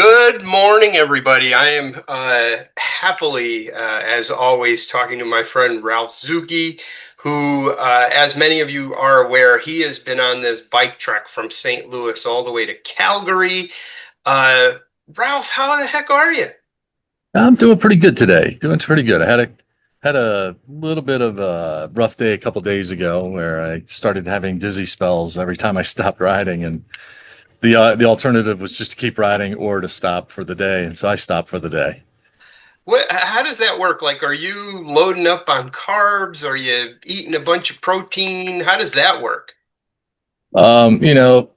Good morning, everybody. I am happily, as always, talking to my friend Ralph Zuke, who, as many of you are aware, he has been on this bike trek from St. Louis all the way to Calgary. Uh, Ralph, how the heck are you? I'm doing pretty good today. Doing pretty good. I had a little bit of a rough day a couple days ago where I started having dizzy spells every time I stopped riding, and the alternative was just to keep riding or to stop for the day, and so I stopped for the day. How does that work? Like, are you loading up on carbs? Are you eating a bunch of protein? How does that work? Um, you know,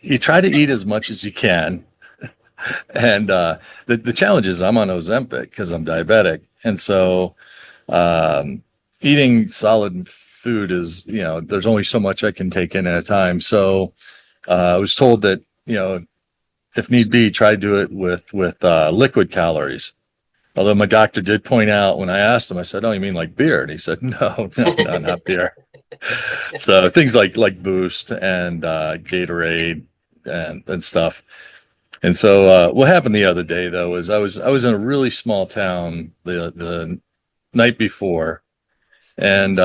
you try to eat as much as you can, and the challenge is I'm on Ozempic because I'm diabetic, and so eating solid food is there's only so much I can take in at a time. So I was told that if need be, try to do it with liquid calories. Although my doctor did point out when I asked him, I said, "Oh, you mean like beer?" And he said, "No, no, no, not beer." So things like Boost and Gatorade and stuff. And so what happened the other day though is I was in a really small town the night before, and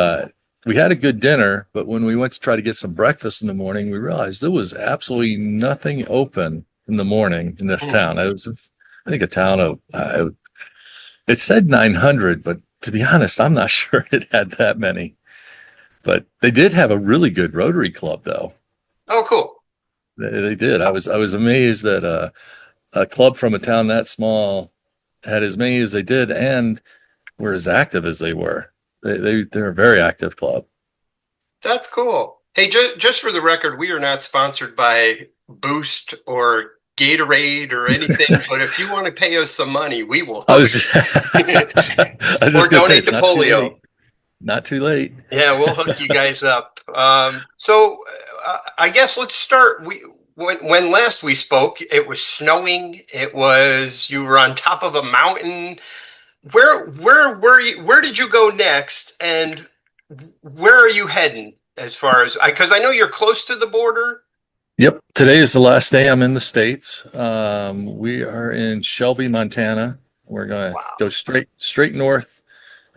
we had a good dinner, but when we went to try to get some breakfast in the morning, we realized there was absolutely nothing open in the morning in this Hmm. town. It was, I think, a town of, it said 900, but to be honest, I'm not sure it had that many. But they did have a really good Rotary Club, though. Oh, cool. They did. I was amazed that a club from a town that small had as many as they did and were as active as they were. They're a very active club. That's cool. Hey, just for the record, we are not sponsored by Boost or Gatorade or anything, but if you want to pay us some money, we will I hook was just, I was or just gonna say donate it's to not too polio. late. Not too late. Yeah, we'll hook you guys up. I guess let's start. When last we spoke, it was snowing. It was you were on top of a mountain. Where were you? Where did you go next? And where are you heading as far as because I know you're close to the border. Yep. Today is the last day I'm in the States. We are in Shelby, Montana. We're gonna go Wow. straight north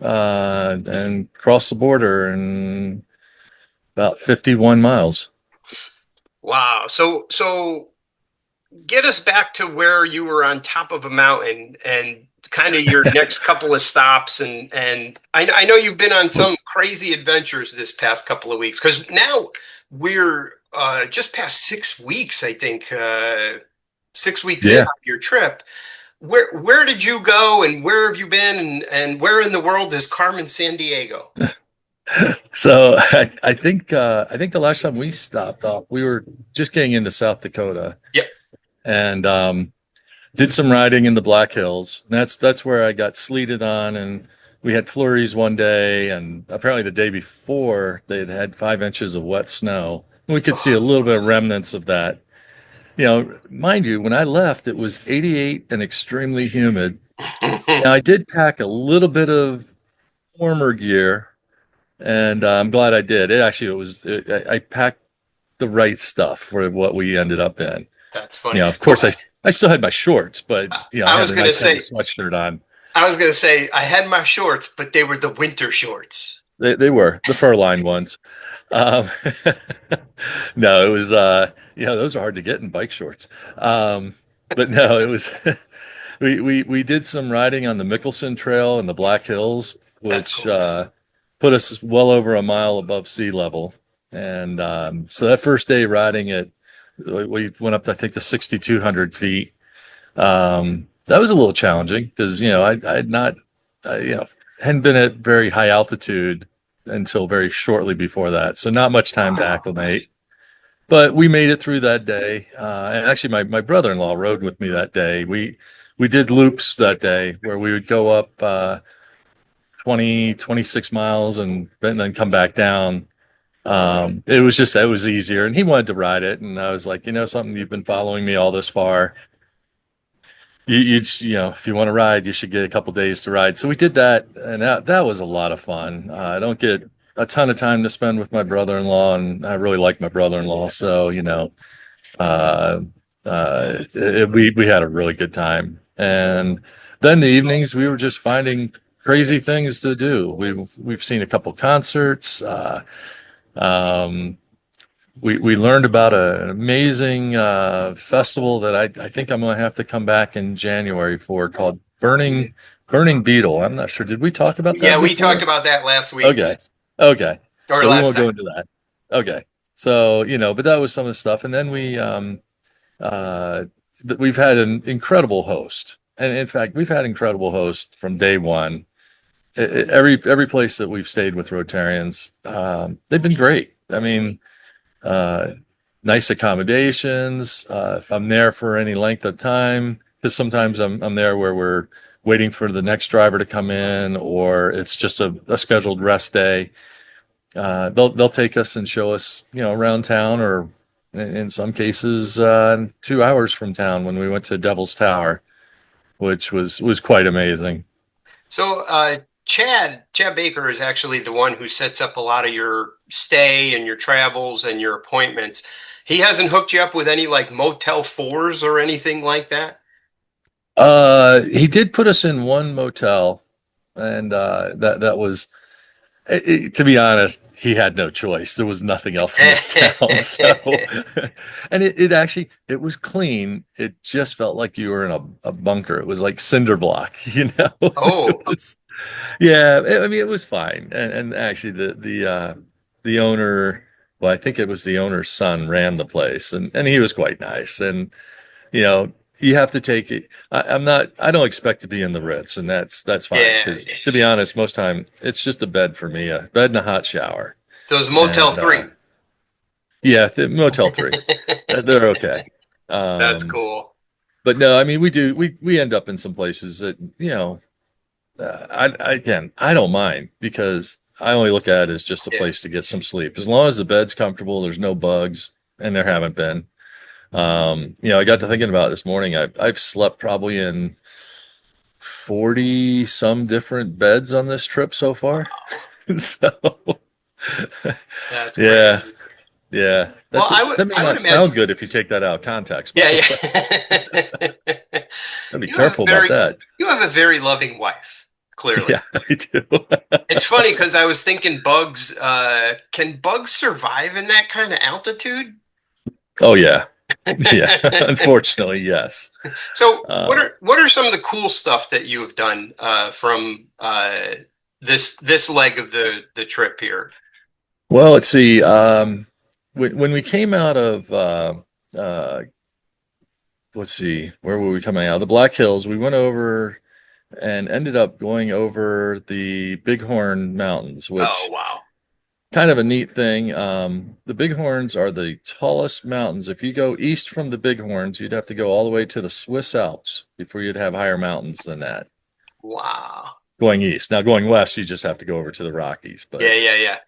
and cross the border in about 51 miles. Wow. So get us back to where you were on top of a mountain and kind of your next couple of stops and I know you've been on some crazy adventures this past couple of weeks because now we're just past 6 weeks, I think, 6 weeks in Yeah. on your trip. Where did you go and where have you been and where in the world is Carmen San Diego? So I think the last time we stopped off, we were just getting into South Dakota Yep. and did some riding in the Black Hills. And that's where I got sleeted on, and we had flurries one day, and apparently the day before they had 5 inches of wet snow. We could see a little bit of remnants of that. Mind you, when I left, it was 88 and extremely humid. Now I did pack a little bit of warmer gear, and I'm glad I did. I packed the right stuff for what we ended up in. That's funny. Of course, I still had my shorts, but I I had was a gonna nice heavy say sweatshirt on. I was gonna say I had my shorts, but they were the winter shorts. They were the fur lined ones. Um, no, it was those are hard to get in bike shorts. But no, it was we did some riding on the Mickelson Trail in the Black Hills, That's which cool. put us well over a mile above sea level. And so that first day riding it, we went up to, I think, to 6,200 feet. That was a little challenging because I had not, hadn't been at very high altitude until very shortly before that, so not much time to acclimate. But we made it through that day. And actually, my brother-in-law rode with me that day. We did loops that day where we would go up 26 miles and then come back down. It was easier, and he wanted to ride it, and I was like, something, you've been following me all this far. If you want to ride, you should get a couple days to ride. So we did that, and that was a lot of fun. I don't get a ton of time to spend with my brother-in-law, and I really like my brother-in-law. So uh, we had a really good time. And then the evenings we were just finding crazy things to do. We've seen a couple concerts. Um, we learned about an amazing festival that I think I'm going to have to come back in January for, called Burning Beetle. I'm not sure. Did we talk about Yeah, that we talked before? about that last week Okay. Okay. or So we last won't go time. into that. Okay. So, but that was some of the stuff. And then uh, we've had an incredible host. And in fact, we've had incredible hosts from day one. Every place that we've stayed with Rotarians, they've been great. I mean, uh, nice accommodations. If I'm there for any length of time, because sometimes I'm there where we're waiting for the next driver to come in, or it's just a scheduled rest day. They'll take us and show us, around town, or in some cases, 2 hours from town when we went to Devil's Tower, which was quite amazing. So, Chad Baker is actually the one who sets up a lot of your stay and your travels and your appointments. He hasn't hooked you up with any like Motel 4s or anything like that? He did put us in one motel, and that was, to be honest, he had no choice. There was nothing else in this town. So, and it actually, it was clean. It just felt like you were in a bunker. It was like cinder block, Oh, It's, yeah, I mean, it was fine. And actually the owner, well, I think it was the owner's son, ran the place, and he was quite nice. And, you know, you have to take it. I don't expect to be in the Ritz, and that's fine. yeah. Because to be honest, most time it's just a bed for me, a bed and a hot shower. So it's Motel And 3. yeah, Motel 3, they're okay. That's Um, cool. but no, I mean, we end up in some places that, again, I don't mind, because I only look at it as just a Yeah. place to get some sleep. As long as the bed's comfortable, there's no bugs, and there haven't been. I got to thinking about it this morning. I've slept probably in 40 some different beds on this trip so far. So, That's yeah, great. yeah. Well, That may I would not sound imagine. good if you take that out of context, by Yeah, the way. yeah. Gotta be You have a careful about very that. you have a very loving wife, clearly. Yeah, I do. It's funny because I was thinking bugs, can bugs survive in that kind of altitude? Oh yeah. Yeah. Unfortunately, yes. So Uh, what are some of the cool stuff that you have done from this leg of the trip here? well, let's see. When we came out of uh, let's see, where were we coming out? The Black Hills. We went over and ended up going over the Bighorn Mountains, Oh which, wow. kind of a neat thing. The Bighorns are the tallest mountains. If you go east from the Bighorns, you'd have to go all the way to the Swiss Alps before you'd have higher mountains than that. Wow. Going east. Now going west, you just have to go over to the Rockies. But Yeah, yeah, yeah.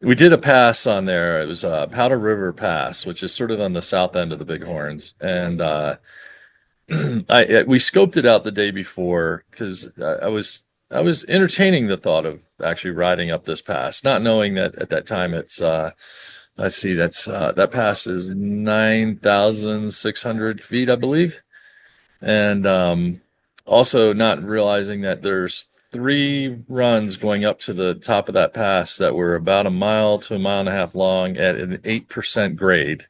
we did a pass on there. It was Powder River Pass, which is sort of on the south end of the Bighorns, and we scoped it out the day before, because I was entertaining the thought of actually riding up this pass, not knowing that at that time it's I see that pass is 9,600 feet, I believe, and also not realizing that there's three runs going up to the top of that pass that were about a mile to a mile and a half long at an 8% grade,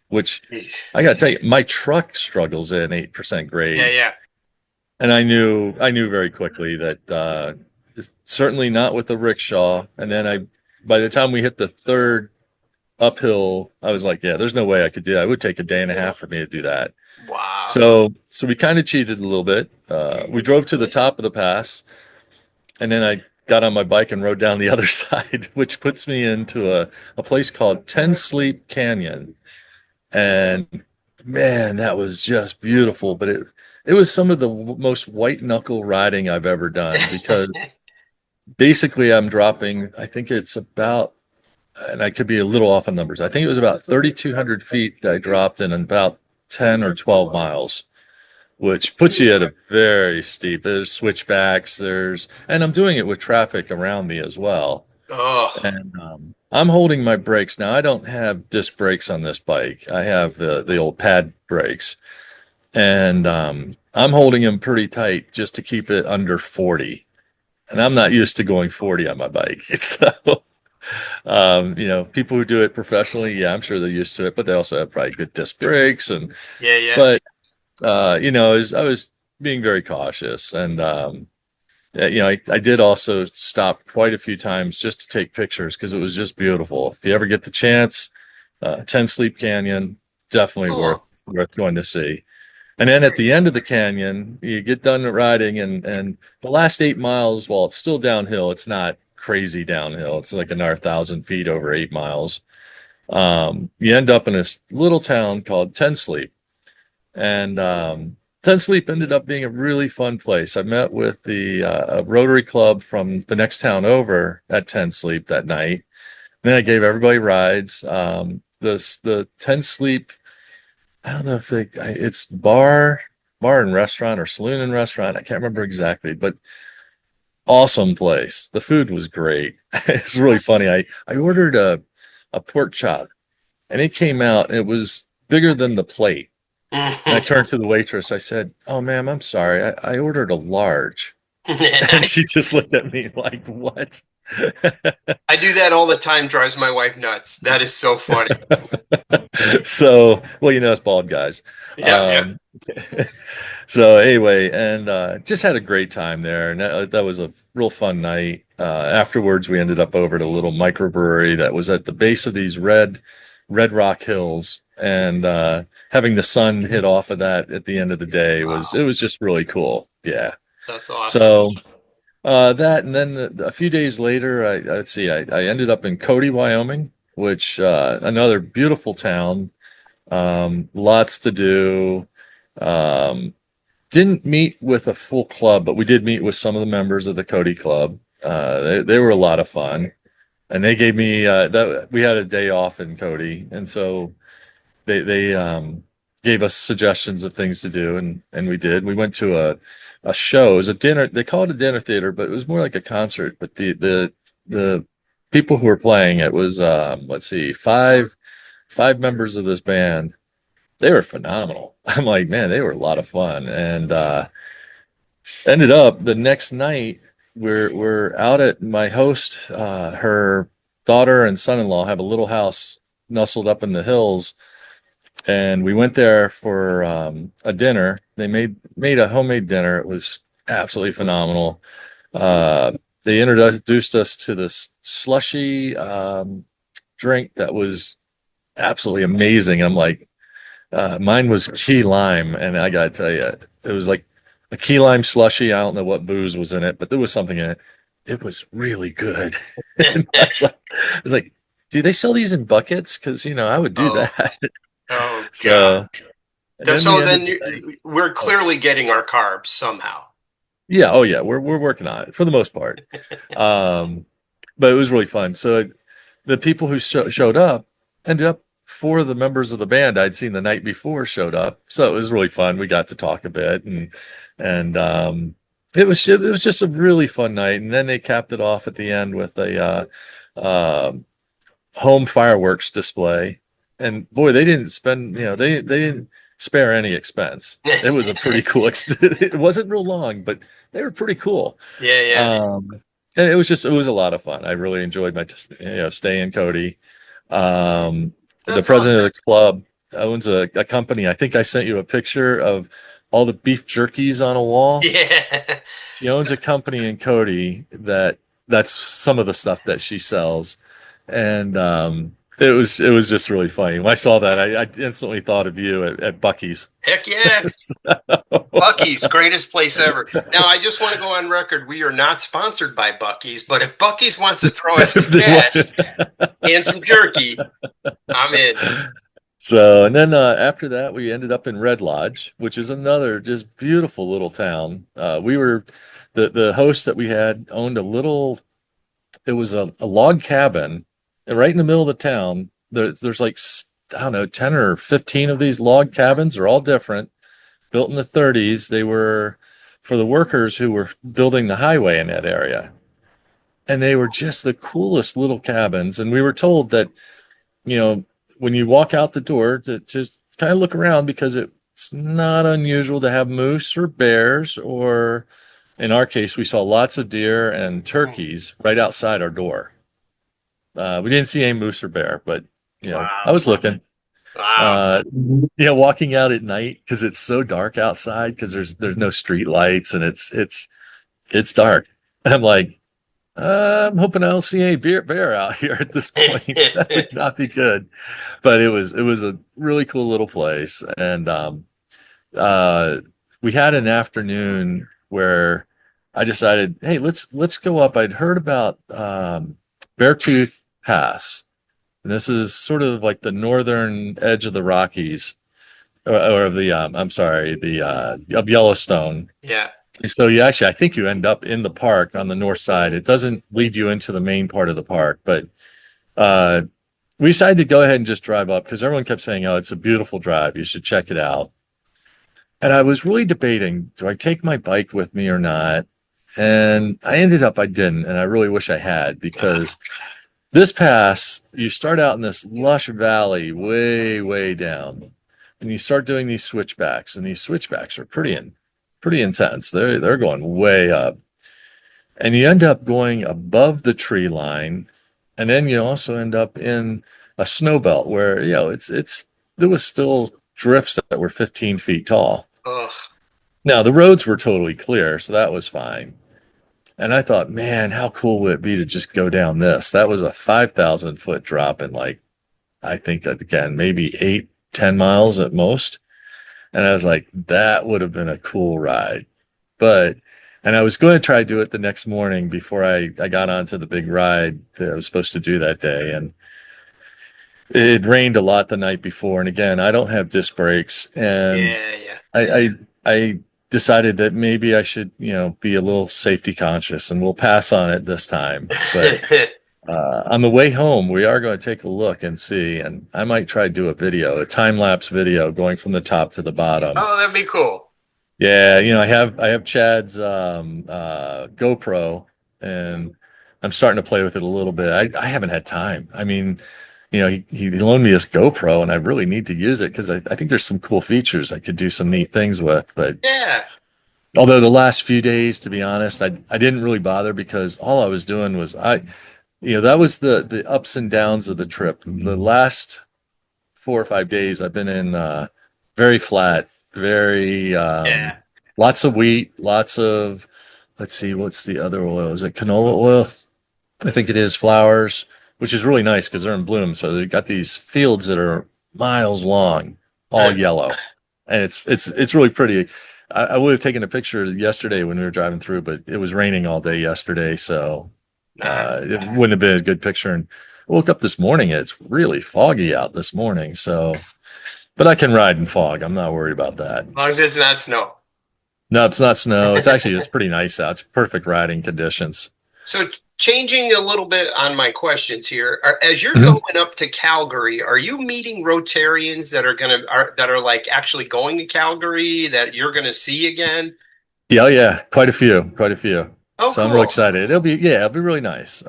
which, I gotta tell you, my truck struggles at an 8% Yeah, grade. yeah. And I knew very quickly that it's certainly not with the rickshaw. And then by the time we hit the third uphill, I was like, yeah, there's no way I could do that. It would take a day and a half for me to do that. Wow. So we kind of cheated a little bit. We drove to the top of the pass, and then I got on my bike and rode down the other side, which puts me into a place called Ten Sleep Canyon. And man, that was just beautiful. But it was some of the most white knuckle riding I've ever done, because basically I'm dropping, I think it's about, and I could be a little off on numbers, I think it was about 3,200 feet that I dropped in about 10 or 12 miles, which puts you at a very steep, there's switchbacks, and I'm doing it with traffic around me as well. Oh, And I'm holding my brakes now. I don't have disc brakes on this bike. I have the old pad brakes, and I'm holding them pretty tight just to keep it under 40. And I'm not used to going 40 on my bike. So, people who do it professionally, yeah, I'm sure they're used to it, but they also have probably good disc brakes. Yeah, yeah. But, I was being very cautious. And, I did also stop quite a few times just to take pictures because it was just beautiful. If you ever get the chance, 10 Sleep Canyon, definitely Oh, worth going to see. And then at the end of the canyon, you get done riding, and the last 8 miles, while it's still downhill, it's not crazy downhill. It's like another 1,000 feet over 8 miles. You end up in this little town called Ten Sleep, and Ten Sleep ended up being a really fun place. I met with the Rotary Club from the next town over at Ten Sleep that night. Then I gave everybody rides. The Ten Sleep, I don't know if it's bar and restaurant or saloon and restaurant. I can't remember exactly, but awesome place. The food was great. It's really funny. I ordered a pork chop and it came out. It was bigger than the plate. And I turned to the waitress. I said, "Oh, ma'am, I'm sorry. I ordered a large." And she just looked at me like, "What?" I do that all the time. Drives my wife nuts. That is so funny. So, well, it's bald guys. Yeah, yeah. Um, so anyway, and just had a great time there, and that was a real fun night. Afterwards, we ended up over at a little microbrewery that was at the base of these red rock hills, and having the sun hit off of that at the end of the day was Wow, it was just really cool. Yeah. that's awesome. So that, and then a few days later, let's see, I ended up in Cody, Wyoming, which another beautiful town. Lots to do. Um, didn't meet with a full club, but we did meet with some of the members of the Cody Club. They were a lot of fun, and they gave me that we had a day off in Cody, and so they gave us suggestions of things to do, and we did. We went to a show. It was a dinner. They call it a dinner theater, but it was more like a concert. But the people who were playing it was let's see, five members of this band. They were phenomenal. I'm like, man, they were a lot of fun. And ended up the next night we're out at my host, her daughter and son-in-law have a little house nestled up in the hills, and we went there for a dinner. They made a homemade dinner. It was absolutely phenomenal. They introduced us to this slushy drink that was absolutely amazing. I'm like, mine was key lime, and I gotta tell you, it was like a key lime slushy. I don't know what booze was in it, but there was something in it. It was really good. And I was like, do they sell these in buckets? Because I would do Oh, that. oh God. So, and then we ended. We're Oh, clearly getting our carbs somehow. yeah, oh yeah, we're working on it for the most part. Um, but it was really fun. So the people who showed up ended up, four of the members of the band I'd seen the night before showed up. So it was really fun. We got to talk a bit, and it was just a really fun night. And then they capped it off at the end with a home fireworks display. And boy, they didn't spend, they didn't spare any expense. It was a pretty cool. It wasn't real long, but they were pretty cool. Yeah, yeah. Um, and it was a lot of fun. I really enjoyed my stay in Cody. The That's president awesome. of the club owns a company. I think I sent you a picture of all the beef jerkies on a wall. Yeah. She owns a company in Cody that's some of the stuff that she sells, and it was just really funny. When I saw that, I instantly thought of you at Bucky's. Heck yeah. Bucky's, greatest place ever. Now, I just want to go on record. We are not sponsored by Bucky's, but if Bucky's wants to throw us some If they cash want- and some jerky, I'm in. So, and then after that, we ended up in Red Lodge, which is another just beautiful little town. We were the host that we had owned a little. It was a log cabin right in the middle of the town. There's like I don't know, 10 or 15 of these log cabins. Are all different, built in the 30s. They were for the workers who were building the highway in that area. and they were just the coolest little cabins. And we were told that, you know, when you walk out the door, to just kind of look around because it's not unusual to have moose or bears, or in our case, we saw lots of deer and turkeys right outside our door. We didn't see any moose or bear, but I Wow. was looking. Wow. Walking out at night because it's so dark outside because there's no street lights and it's dark. And I'm like, I'm hoping I don't see any bear out here at this point. That would not be good. But it was a really cool little place, and uh, we had an afternoon where I decided, hey, let's go up. I'd heard about Beartooth Pass. And this is sort of like the northern edge of the Rockies, or of the I'm sorry, the of Yellowstone. Yeah. So you actually, I think you end up in the park on the north side. It doesn't lead you into the main part of the park, but uh, we decided to go ahead and just drive up because everyone kept saying, "Oh, it's a beautiful drive. You should check it out." And I was really debating, do I take my bike with me or not? And I ended up I didn't, and I really wish I had because this pass, you start out in this lush valley way, way down, and you start doing these switchbacks, and these switchbacks are pretty intense. They're going way up, and you end up going above the tree line, and then you also end up in a snow belt where it's there was still drifts that were 15 feet tall. Ugh. Now the roads were totally clear, so that was fine. And I thought, man, how cool would it be to just go down this? That was a 5,000 foot drop in like, I think again, maybe 8, 10 miles at most. And I was like, that would have been a cool ride. But, and I was going to try to do it the next morning before I got onto the big ride that I was supposed to do that day. And it rained a lot the night before. And again, I don't have disc brakes. And Yeah, yeah. I decided that maybe I should, be a little safety conscious and we'll pass on it this time. But on the way home, we are going to take a look and see, and I might try to do a time lapse video going from the top to the bottom. Oh, that'd be cool. Yeah, I have Chad's GoPro, and I'm starting to play with it a little bit. I haven't had time. I mean, he loaned me this GoPro, and I really need to use it because I think there's some cool features I could do some neat things with. But Yeah. although the last few days, to be honest, I didn't really bother because all I was doing was that was the ups and downs of the trip. The last 4 or 5 days I've been in very flat, very Yeah. lots of wheat, lots of, let's see, what's the other oil? Is it canola oil? I think it is, flowers, which is really nice because they're in bloom. So they've got these fields that are miles long, all yellow, and it's really pretty. I would have taken a picture yesterday when we were driving through, but it was raining all day yesterday, so Nah. it wouldn't have been a good picture. And I woke up this morning, it's really foggy out this morning, so but I can ride in fog. I'm not worried about that. As long as it's not snow. No, it's not snow. It's pretty nice out. It's perfect riding conditions. So changing a little bit on my questions here, as you're Mhm. going up to Calgary, are you meeting Rotarians that are like actually going to Calgary that you're gonna see again? Yeah, yeah, quite a few, quite a few. Oh, So I'm really cool. excited. It'll be really nice.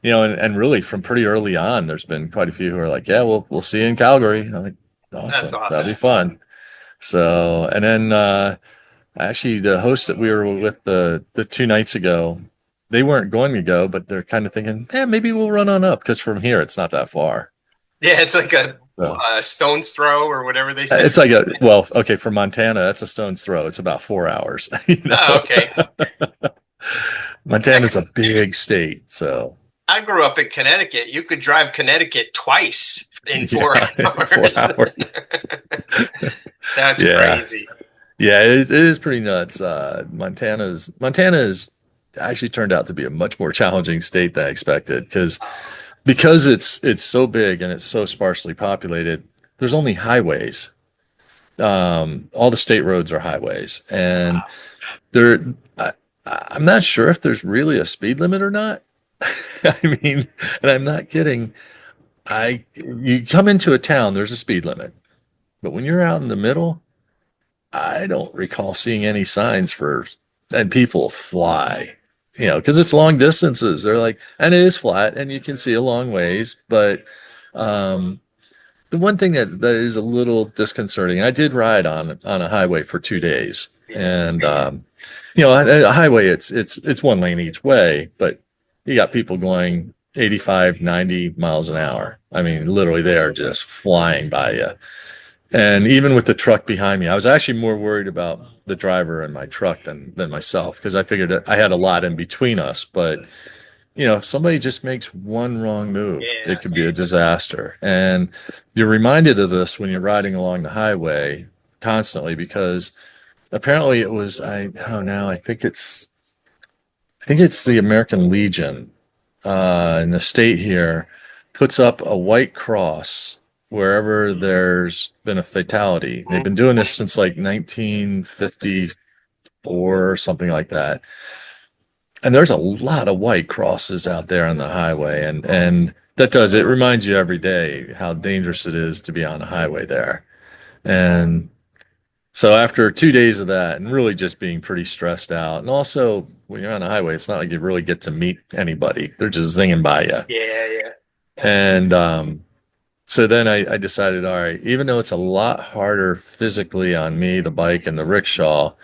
And really from pretty early on, there's been quite a few who are like, yeah, we'll see you in Calgary. I'm like, That's awesome, that'll awesome. be fun. So, and then actually the hosts that we were with the 2 nights ago, they weren't going to go, but they're kind of thinking, yeah, maybe we'll run on up because from here it's not that far. Yeah, it's like a So, stone's throw or whatever they say. it's like well, okay, from Montana, that's a stone's throw. It's about 4 hours. Oh, okay. I, Montana's a big state, so I grew up in Connecticut. You could drive Connecticut twice in four yeah, four hours. hours. That's Yeah, crazy. yeah, it is pretty nuts. Montana is actually turned out to be a much more challenging state than I expected because it's so big and it's so sparsely populated. There's only highways. All the state roads are highways, and there. I, I'm not sure if there's really a speed limit or not. I mean, and I'm not kidding. You come into a town, there's a speed limit, but when you're out in the middle, I don't recall seeing any signs for, and people fly. you know, because it's long distances. They're like, and it is flat and you can see a long ways, but um, the one thing that is a little disconcerting, I did ride on a highway for 2 days, and you know, a highway it's one lane each way, but you got people going 85, 90 miles an hour. I mean, literally, they are just flying by you. And even with the truck behind me, I was actually more worried about the driver and my truck than myself because I figured that I had a lot in between us, but you know, if somebody just makes one wrong move, Yeah. it could be a disaster. And you're reminded of this when you're riding along the highway constantly because apparently it was oh now I think it's the American Legion in the state here puts up a white cross wherever there's been a fatality. They've been doing this since like 1954 or something like that. And there's a lot of white crosses out there on the highway, and that does it reminds you every day how dangerous it is to be on a highway there. And so after 2 days of that, and really just being pretty stressed out, and also when you're on a highway, it's not like you really get to meet anybody; they're just zinging by you. Yeah, yeah. And so then I decided, all right, even though it's a lot harder physically on me, the bike and the rickshaw,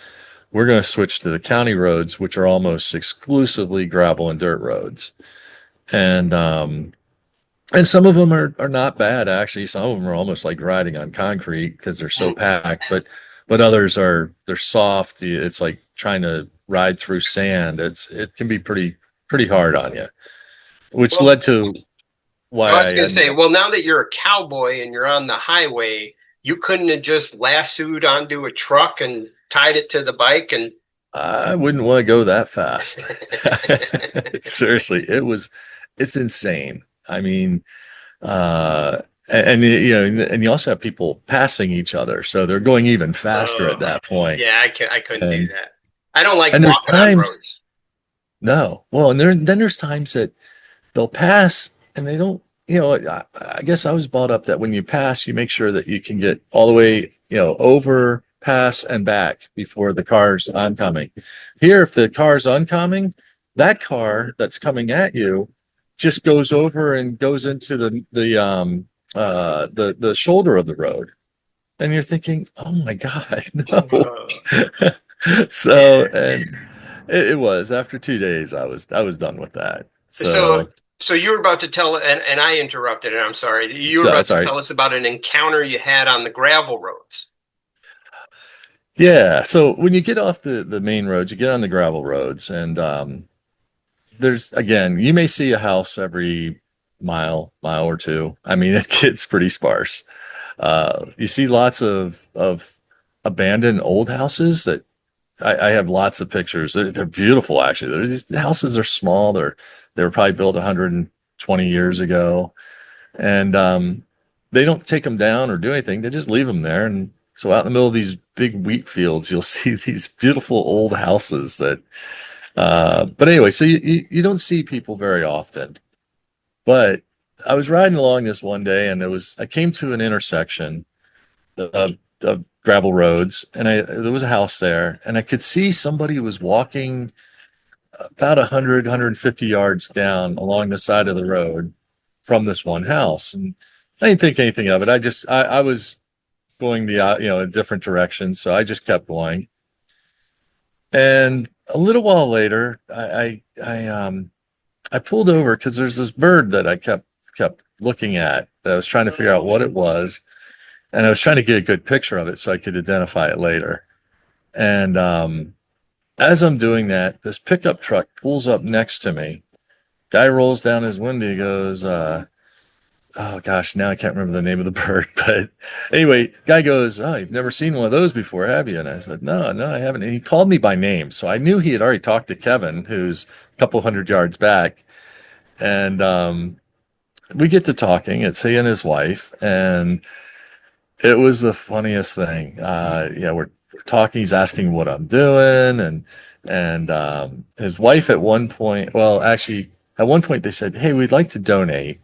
we're going to switch to the county roads, which are almost exclusively gravel and dirt roads. And some of them are not bad actually. Some of them are almost like riding on concrete because they're so packed. But others they're soft. It's like trying to ride through sand. It can be pretty hard on you, which Well, led to why I was I going to ended say, up. well, now that you're a cowboy and you're on the highway, you couldn't have just lassoed onto a truck and tied it to the bike and I wouldn't want to go that fast. Seriously, it's insane. I mean, uh, you know, and you also have people passing each other, so they're going even faster at that point. yeah, I couldn't do And that. I don't like and there's walking on times, roads. no, well, and then there's times that they'll pass and they don't. You know, I guess I was brought up that when you pass, you make sure that you can get all the way, you know, over, pass, and back before the car's oncoming. Here, if the car's oncoming, that car that's coming at you just goes over and goes into the shoulder of the road, and you're thinking, oh my God, no. So, Yeah. and it was after 2 days, I was done with that. So, So, so you were about to tell, and I interrupted it. I'm sorry. You were so about that's to all right. tell us about an encounter you had on the gravel roads. Yeah. So when you get off the main roads, you get on the gravel roads, and there's again, you may see a house every mile or two. I mean, it gets pretty sparse. You see lots of abandoned old houses that I have lots of pictures. They're beautiful, actually. These houses are small. They were probably built 120 years ago, and they don't take them down or do anything. They just leave them there. And so out in the middle of these big wheat fields, you'll see these beautiful old houses that. But anyway, so you don't see people very often. But I was riding along this one day, and I came to an intersection of gravel roads, and there was a house there, and I could see somebody was walking about 150 yards down along the side of the road from this one house. And I didn't think anything of it. I was going you know, a different direction. So I just kept going. And a little while later, I pulled over because there's this bird that I kept looking at that I was trying to figure out what it was. And I was trying to get a good picture of it so I could identify it later. And as I'm doing that, this pickup truck pulls up next to me. Guy rolls down his window. He goes, oh gosh, now I can't remember the name of the bird. But anyway, guy goes, oh, you've never seen one of those before, have you? And I said, no, I haven't. And he called me by name. So I knew he had already talked to Kevin, who's a couple hundred yards back. And we get to talking. It's he and his wife. And it was the funniest thing. Yeah, we're talking. He's asking what I'm doing, and his wife at one point. Well, actually, at one point they said, "Hey, we'd like to donate.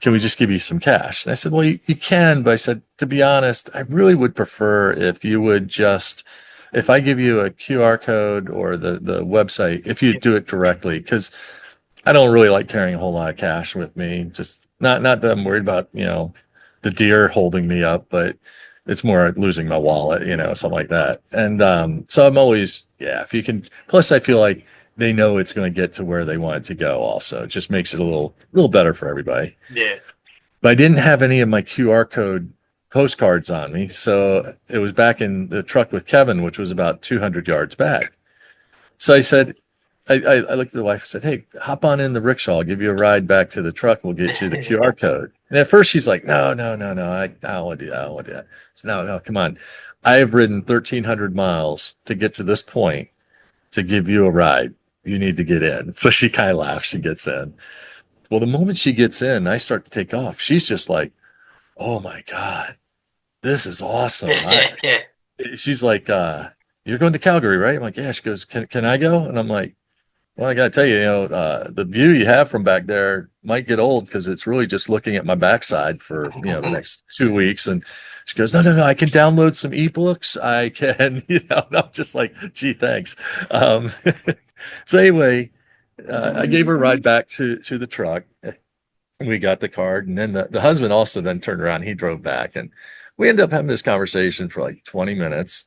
Can we just give you some cash?" And I said, "Well, you can," but I said, to be honest, I really would prefer if you would just if I give you a QR code or the website, if you Yeah. do it directly, because I don't really like carrying a whole lot of cash with me. Just not that I'm worried about, the deer holding me up, but it's more like losing my wallet, something like that. And so I'm always, yeah, if you can. Plus, I feel like they know it's going to get to where they want it to go. Also, it just makes it a little better for everybody. Yeah. But I didn't have any of my QR code postcards on me, so it was back in the truck with Kevin, which was about 200 yards back. So I said, I looked at the wife and said, "Hey, hop on in the rickshaw. I'll give you a ride back to the truck. We'll get you the QR code." And at first she's like, "No, no, no, no. I don't want to do that. I don't want to do that." So no, no, come on. I have ridden 1,300 miles to get to this point to give you a ride. You need to get in. So she kind of laughs. She gets in. Well, the moment she gets in, I start to take off. She's just like, "Oh my God, this is awesome." She's like, "You're going to Calgary, right?" I'm like, "Yeah." She goes, "Can I go?" And I'm like, "Well, I got to tell you, the view you have from back there might get old because it's really just looking at my backside for, the next 2 weeks." And she goes, "No, no, no, I can download some ebooks. I can," and I'm just like, "Gee, thanks." Um, so anyway, I gave her a ride back to the truck. We got the card, and then the husband also then turned around. He drove back, and we ended up having this conversation for like 20 minutes.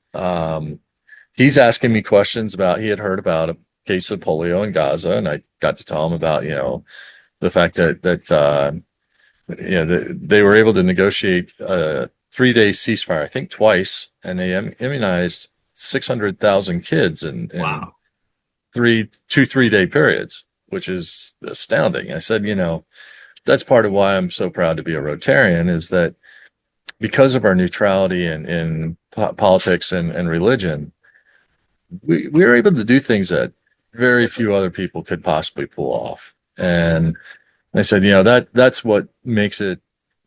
He's asking me questions about he had heard about a case of polio in Gaza, and I got to tell him about the fact that they were able to negotiate a 3 day ceasefire, I think twice, and they immunized 600,000 kids in Wow. 3 day periods, which is astounding. I said, that's part of why I'm so proud to be a Rotarian is that because of our neutrality in politics and religion, we were able to do things that very few other people could possibly pull off. And I said, that's what makes it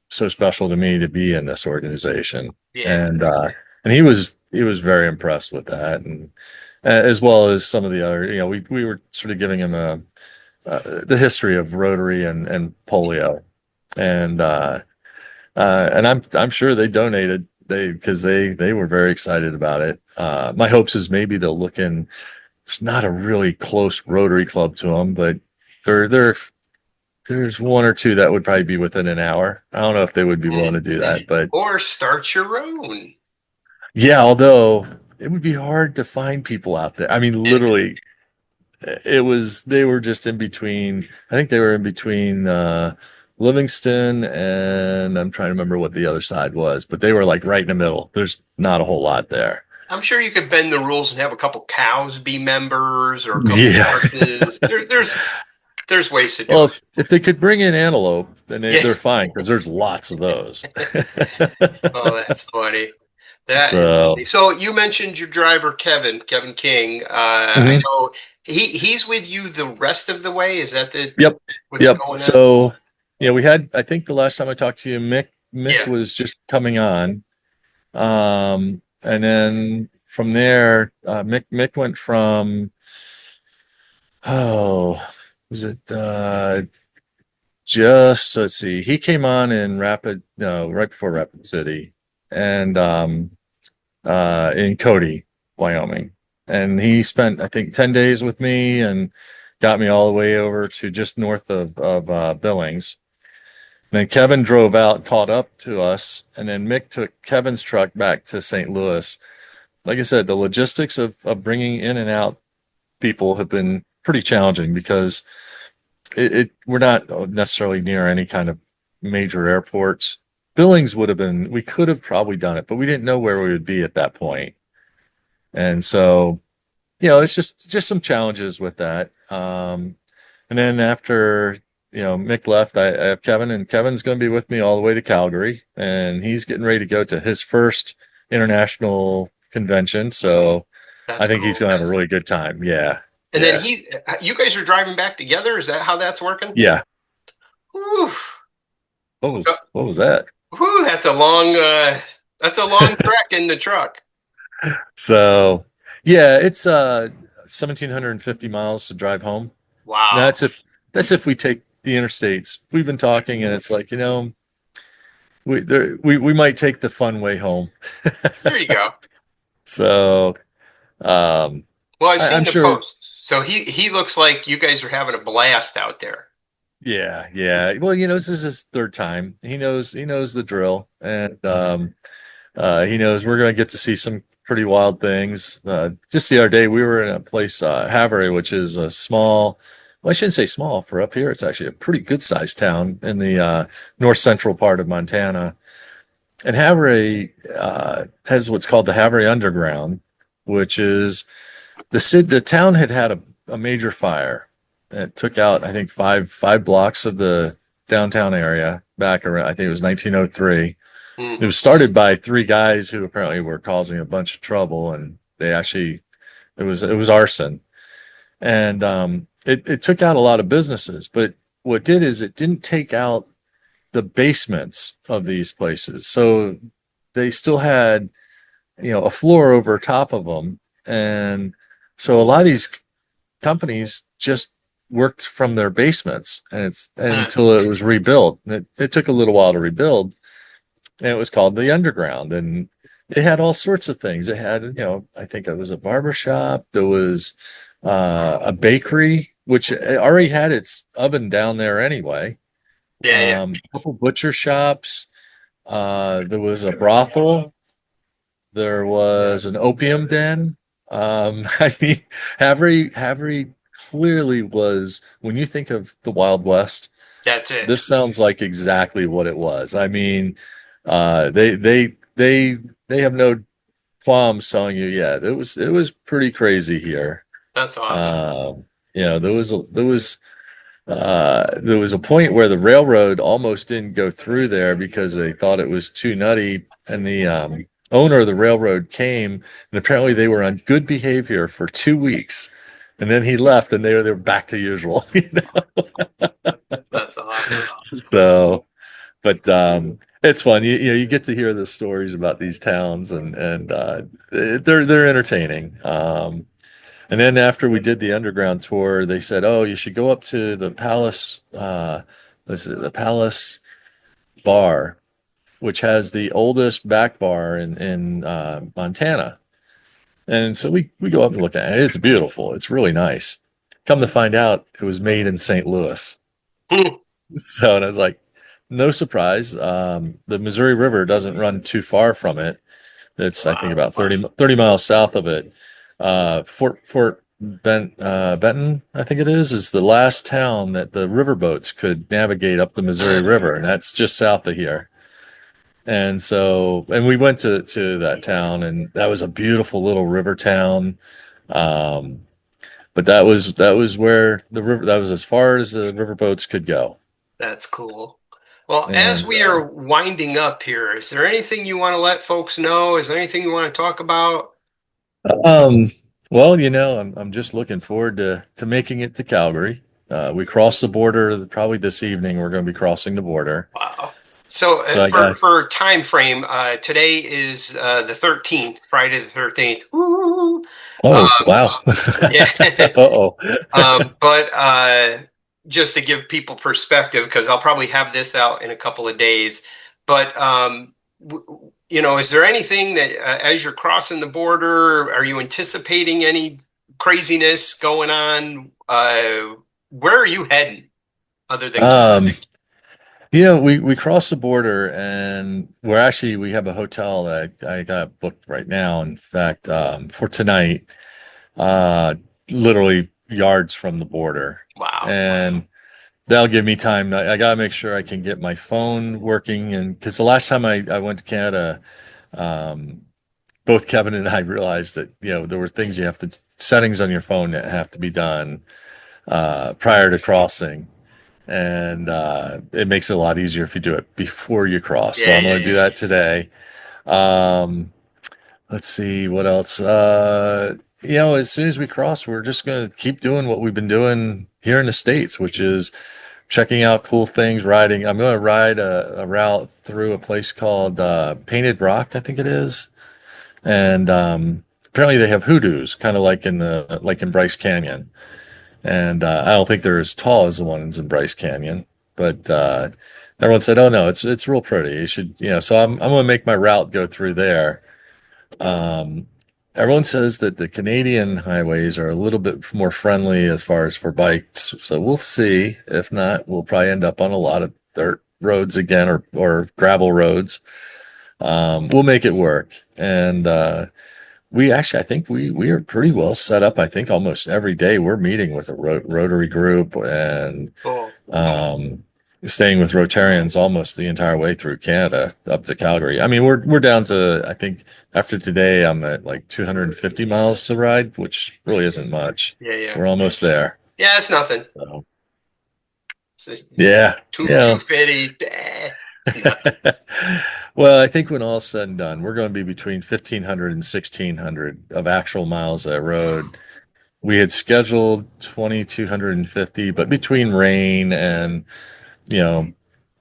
so special to me to be in this organization. Yeah. And he was very impressed with that, and as well as some of the other, we were sort of giving him the history of Rotary and polio, and I'm sure they donated because they were very excited about it. My hopes is maybe they'll look in. It's not a really close Rotary club to them, but there's one or two that would probably be within an hour. I don't know if they would be willing to do that, but Or start your own. yeah, although it would be hard to find people out there. I mean, literally, they were just in between. I think they were in between Livingston and I'm trying to remember what the other side was, but they were like right in the middle. There's not a whole lot there. I'm sure you could bend the rules and have a couple cows be members or a couple Yeah. horses. There's ways to do Well, it. if they could bring in antelope, then Yeah. they're fine because there's lots of those. Oh, that's funny. That is So, funny. So you mentioned your driver, Kevin King. I mhm. know he's with you the rest of the way. Is that the Yep, what's yep. going on? So, we had, I think the last time I talked to you, Mick Yeah. was just coming on. And then from there, Mick went from, oh, was it, just, let's see, he came on in no, right before Rapid City and, in Cody, Wyoming. And he spent, I think, 10 days with me and got me all the way over to just north of Billings. And then Kevin drove out, caught up to us, and then Mick took Kevin's truck back to St. Louis. Like I said, the logistics of bringing in and out people have been pretty challenging because we're not necessarily near any kind of major airports. Billings we could have probably done it, but we didn't know where we would be at that point. And so, it's just some challenges with that. And then after, Mick left, I have Kevin, and Kevin's going to be with me all the way to Calgary, and he's getting ready to go to his first international convention. So I That's think he's cool. going to have a really good time. Yeah. And then Yeah. you guys are driving back together. Is that how that's working? Yeah. Whew. What was that? Whew, that's a long trek in the truck. So yeah, it's 1,750 miles to drive home. Wow. That's if we take the interstates. We've been talking, and it's like, we might take the fun way home. There you go. So Um, Well, I've I'm seen the sure. post. So he looks like you guys are having a blast out there. Yeah, yeah. Well, this is his third time. He knows the drill, and he knows we're going to get to see some pretty wild things. Just the other day, we were in a place, Havre, which is a small. Well, I shouldn't say small. For up here, it's actually a pretty good sized town in the north central part of Montana. And Havre has what's called the Havre Underground, which is the town had a major fire that took out, I think, five blocks of the downtown area back around, I think it was 1903. It Hmm. was started by three guys who apparently were causing a bunch of trouble, and it was arson, and it took out a lot of businesses. But what it did is it didn't take out the basements of these places, so they still had a floor over top of them, and so a lot of these companies just worked from their basements, and Huh. until it was rebuilt. It took a little while to rebuild, and it was called the Underground, and it had all sorts of things. It had, I think it was a barber shop. There was a bakery, which already had its oven down there anyway. Yeah, yeah. A couple butcher shops. There was a brothel. There was an opium den. I mean, Havre clearly was, when you think of the Wild West, That's it. this sounds like exactly what it was. I mean, they have no qualms telling you, yeah, it was pretty crazy here. That's awesome. Um, there was a point where the railroad almost didn't go through there because they thought it was too nutty, and the owner of the railroad came, and apparently they were on good behavior for 2 weeks, and then he left, and they were back to usual. That's awesome. So, but it's fun. You get to hear the stories about these towns, and they're entertaining. And then after we did the underground tour, they said, "Oh, you should go up to the Palace, the Palace Bar, which has the oldest back bar in Montana." And so we go up and look at it. It's beautiful. It's really nice. Come to find out, it was made in St. Louis. Hmm. So, and I was like, no surprise. The Missouri River doesn't run too far from it. It's, I think, Wow. about 30 miles south of it. Benton, I think it is the last town that the riverboats could navigate up the Missouri Uh, River, and that's just south of here. And so, and we went to that town, and that was a beautiful little river town. Um, but that was where the river, that was as far as the riverboats could go. that's cool. Well, as And we are winding up here, is there anything you want to let folks know? Is there anything you want to talk about? um, well, I'm just looking forward to making it to Calgary. We cross the border probably this evening. We're going to be crossing the border. Wow. So So I for got, time frame, today is the 13th, Friday the 13th. Woo! oh, Um, wow. yeah. Uh-oh. But just to give people perspective, because I'll probably have this out in a couple of days. But is there anything that as you're crossing the border, are you anticipating any craziness going on? Where are you heading other than Um, we cross the border, and we have a hotel that I got booked right now. In fact, for tonight, uh, literally yards from the border. wow? And that'll give me time. I got to make sure I can get my phone working. And because the last time I went to Canada, um, both Kevin and I realized that, there were things settings on your phone that have to be done prior to crossing. And it makes it a lot easier if you do it before you cross. So Yeah, I'm yeah, going to do yeah. that today. Um, let's see what else. As soon as we cross, we're just going to keep doing what we've been doing here in the States, which is checking out cool things, riding. I'm going to ride a route through a place called Painted Rock, I think it is. And apparently they have hoodoos, kind of like in Bryce Canyon. And I don't think they're as tall as the ones in Bryce Canyon, but everyone said, "Oh no, it's real pretty. You should." So I'm going to make my route go through there, um, everyone says that the Canadian highways are a little bit more friendly as far as for bikes. So we'll see. If not, we'll probably end up on a lot of dirt roads again or gravel roads. We'll make it work. And we actually, I think we are pretty well set up. I think almost every day we're meeting with a Rotary group and Oh, um, staying with Rotarians almost the entire way through Canada up to Calgary. I mean, we're down to, I think after today, I'm at like 250 miles to ride, which really isn't much. yeah, yeah. We're almost there. Yeah, it's nothing. So, It's just yeah, two yeah. fifty. It's nothing. Well, I think when all's said and done, we're going to be between 1,500 and 1,600 of actual miles of road. We had scheduled 2,250, but between rain and, you know,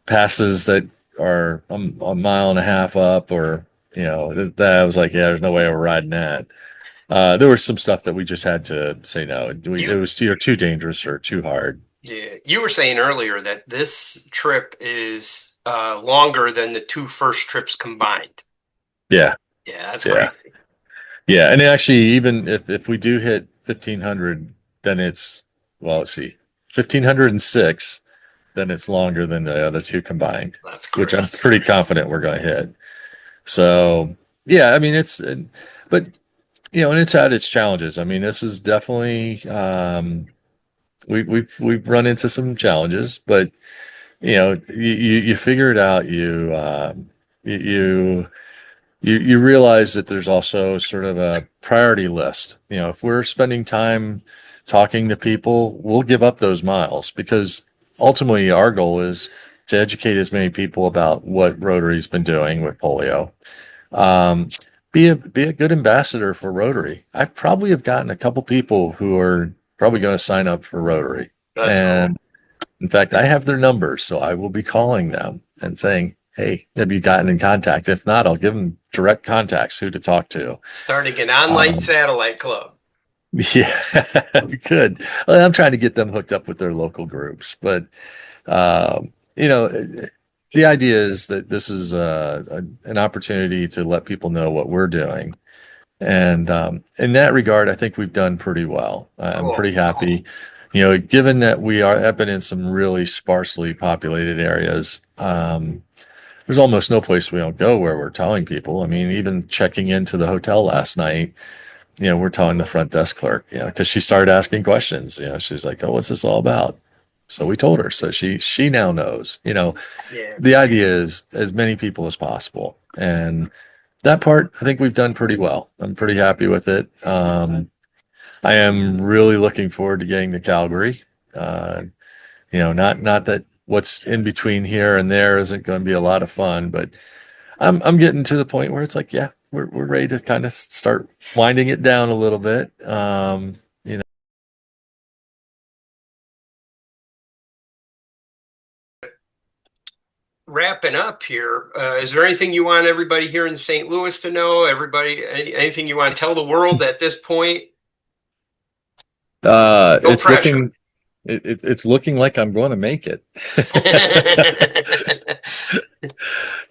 passes that are a mile and a half up or, that I was like, yeah, there's no way we're riding that. There was some stuff that we just had to say no. It You, was too dangerous or too hard. yeah, you were saying earlier that this trip is longer than the two first trips combined. Yeah, Yeah, that's yeah. crazy. Yeah, and actually, even if we do hit 1,500, then it's well, let's see, 1,506, then it's longer than the other two combined, That's which I'm crazy. pretty confident we're going to hit. So yeah, I mean but and it's had its challenges. I mean, this is definitely we've run into some challenges, but you figure it out. You you realize that there's also sort of a priority list. If we're spending time talking to people, we'll give up those miles because ultimately our goal is to educate as many people about what Rotary's been doing with polio. Um, be a good ambassador for Rotary. I probably have gotten a couple people who are probably going to sign up for Rotary. That's cool. And in fact, I have their numbers, so I will be calling them and saying, "Hey, have you gotten in contact? If not, I'll give them direct contacts who to talk to." Starting an online Um, satellite club. yeah, good. Well, I'm trying to get them hooked up with their local groups, but um, you know, the idea is that this is an opportunity to let people know what we're doing. And in that regard, I think we've done pretty well. I'm Cool. pretty happy. Given that we have been in some really sparsely populated areas, there's almost no place we don't go where we're telling people. I mean, even checking into the hotel last night, we're telling the front desk clerk, because she started asking questions. She's like, "Oh, what's this all about?" So we told her. So she now knows. Yeah. The idea is as many people as possible, and that part I think we've done pretty well. I'm pretty happy with it. I am really looking forward to getting to Calgary. Uh, not that what's in between here and there isn't going to be a lot of fun, but I'm getting to the point where it's like, yeah, we're ready to kind of start winding it down a little bit. Wrapping up here, is there anything you want everybody here in St. Louis to know? Anything you want to tell the world at this point? No It's pressure. looking it's looking like I'm going to make it.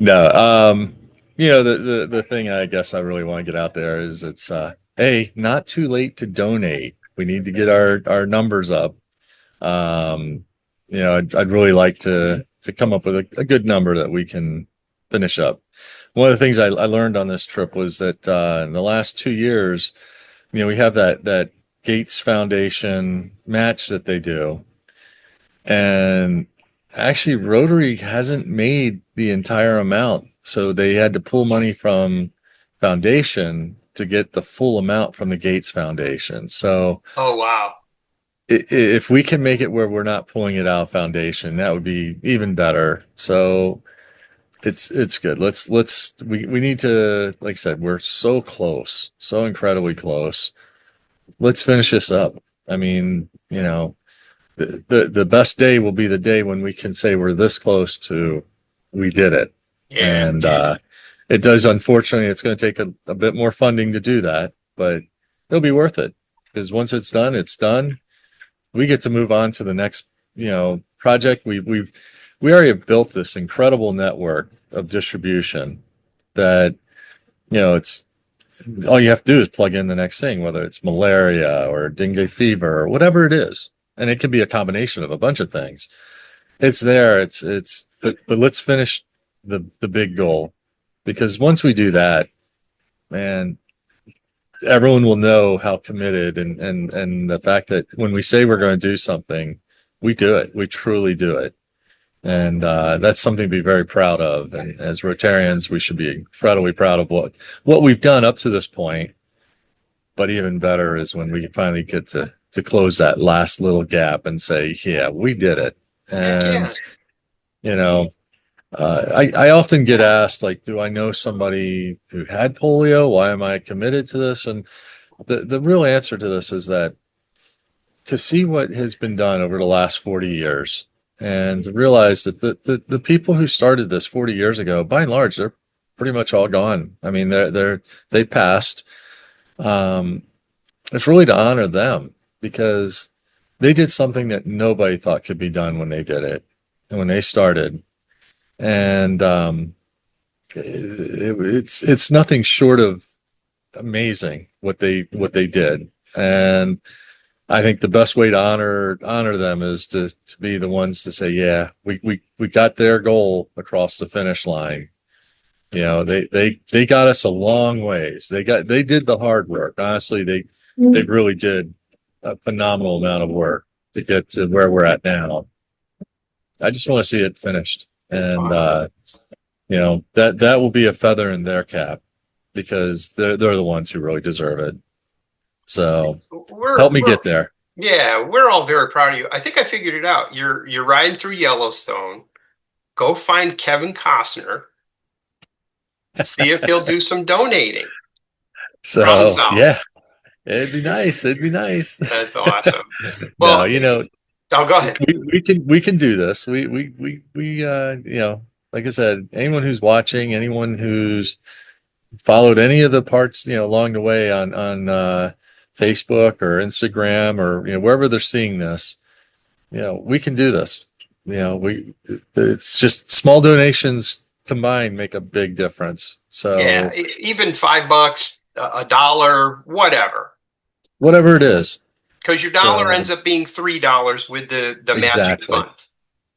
No, the thing I guess I really want to get out there is it's hey, not too late to donate. We need to get our numbers up. Um, I'd really like to come up with a good number that we can finish up. One of the things I learned on this trip was that in the last 2 years, we have that Gates Foundation match that they do, and actually Rotary hasn't made the entire amount, so they had to pull money from foundation to get the full amount from the Gates Foundation. So Oh, wow. if we can make it where we're not pulling it out of foundation, that would be even better. So it's good. We need to, like I said, we're so close, so incredibly close. Let's finish this up. I mean, the best day will be the day when we can say we're this close to we did it. Yeah. And it does, unfortunately, it's going to take a bit more funding to do that, but it'll be worth it because once it's done, it's done. We get to move on to the next, project. We already have built this incredible network of distribution that, it's all you have to do is plug in the next thing, whether it's malaria or dengue fever or whatever it is. And it can be a combination of a bunch of things. It's there. But let's finish the big goal, because once we do that, man, everyone will know how committed, and the fact that when we say we're going to do something, we do it. We truly do it. And that's something to be very proud of. And as Rotarians, we should be incredibly proud of what we've done up to this point. But even better is when we finally get to close that last little gap and say, yeah, we did it. Heck yeah. And you know, I often get asked, like, do I know somebody who had polio? Why am I committed to this? And the real answer to this is that to see what has been done over the last 40 years and to realize that the people who started this 40 years ago, by and large, they're pretty much all gone. I mean, they've passed. It's really to honor them, because they did something that nobody thought could be done when they did it and when they started. And it's nothing short of amazing what they did. And I think the best way to honor them is to be the ones to say, yeah, we got their goal across the finish line. You know, they got us a long ways. They did the hard work. Honestly, they really did a phenomenal amount of work to get to where we're at now. I just want to see it finished. And Awesome. you know, that will be a feather in their cap, because they're the ones who really deserve it. So We're help me we're get there. yeah, we're all very proud of you. I think I figured it out. You're riding through Yellowstone. Go find Kevin Costner. See if he'll do some donating. Problem So solved. yeah, it'd be nice. It'd be nice. That's awesome. No, Well, you know, oh, go ahead. we can do this. You know, like I said, anyone who's watching, anyone who's followed any of the parts, you know, along the way on Facebook or Instagram, or you know, wherever they're seeing this, you know, we can do this. You know, it's just small donations combined make a big difference. Yeah, So even $5, a dollar, whatever. whatever it is. Because your dollar So ends up being $3 with the matching exactly, funds.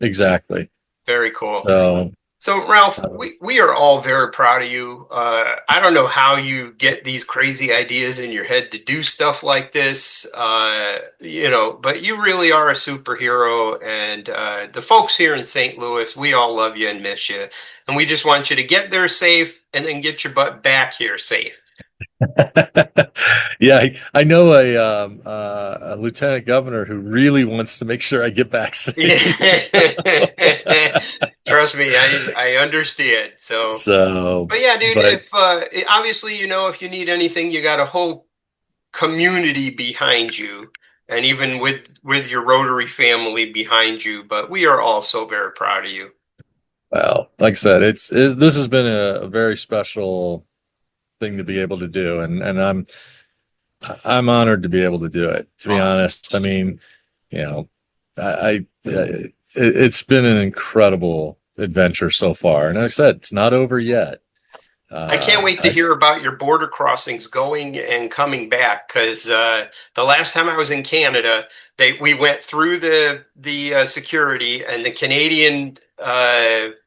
exactly. Very cool. So So, Ralph, uh, we are all very proud of you. I don't know how you get these crazy ideas in your head to do stuff like this, but you really are a superhero. And the folks here in St. Louis, we all love you and miss you. And we just want you to get there safe and then get your butt back here safe. yeah, I know a lieutenant governor who really wants to make sure I get back safe. Trust me, I understand. So, So, but yeah, dude, but if obviously, if you need anything, you got a whole community behind you, and even with your Rotary family behind you. But we are all so very proud of you. well, like I said, this has been a very special thing to be able to do, and I'm honored to be able to do it. To be Awesome. honest, I mean, you know, it's been an incredible adventure so far, and like I said, it's not over yet. I can't wait to I hear about your border crossings going and coming back, because the last time I was in Canada, we went through the security, and the Canadian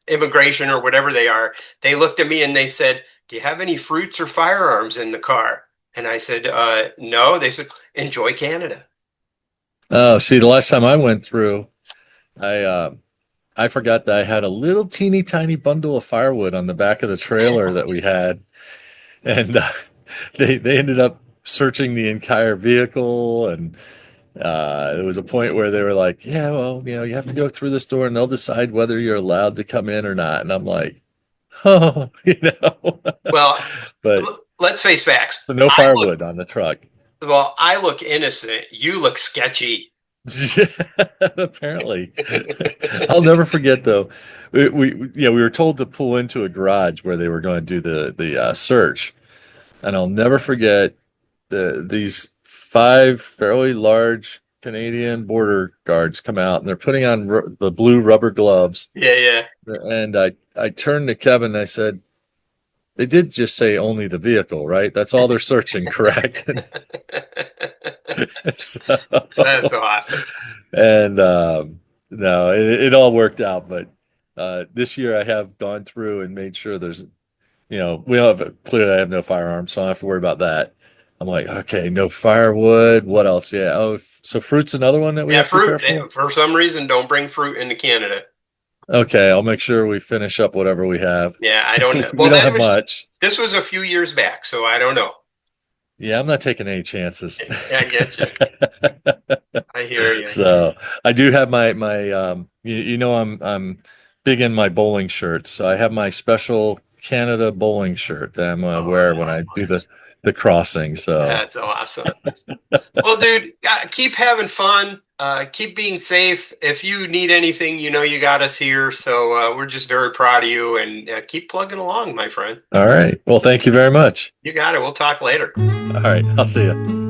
immigration or whatever they are. They looked at me and they said, "Do you have any fruits or firearms in the car?" And I said, "No." They said, "Enjoy Canada." oh, see, the last time I went through, I uh, I forgot that I had a little teeny tiny bundle of firewood on the back of the trailer that we had, and they ended up searching the entire vehicle, and there was a point where they were like, "Yeah, well, you know, you have to go through this door, and they'll decide whether you're allowed to come in or not." And I'm like, "Oh, you know," Well, but let's face facts. no firewood on the truck. I look innocent. You look sketchy. Apparently, I'll never forget though. We were told to pull into a garage where they were going to do the search, and I'll never forget these five fairly large Canadian border guards come out, and they're putting on the blue rubber gloves, Yeah, yeah. and I turned to Kevin and I said, They did just say only the vehicle, right? That's all they're searching, correct? So, That's awesome. and no, it all worked out. But this year I have gone through and made sure there's, we don't have, clearly I have no firearms, so I don't have to worry about that. I'm like, okay, no firewood. What else? Yeah. Oh, so fruit's another one that we Yeah, have to be fruit. careful. For some reason, don't bring fruit into Canada. Okay, I'll make sure we finish up whatever we have. Yeah, I don't know. We Well, don't have much. this was a few years back, so I don't know. Yeah, I'm not taking any chances. I get you. I hear you. So I do have I'm big in my bowling shirts. So I have my special Canada bowling shirt that I'm gonna Oh, wear when I do the crossing. So that's awesome. Well, dude, keep having fun. Keep being safe. If you need anything, you got us here. So we're just very proud of you, and keep plugging along, my friend. all right. Well, thank you very much. You got it. We'll talk later. All right, I'll see you.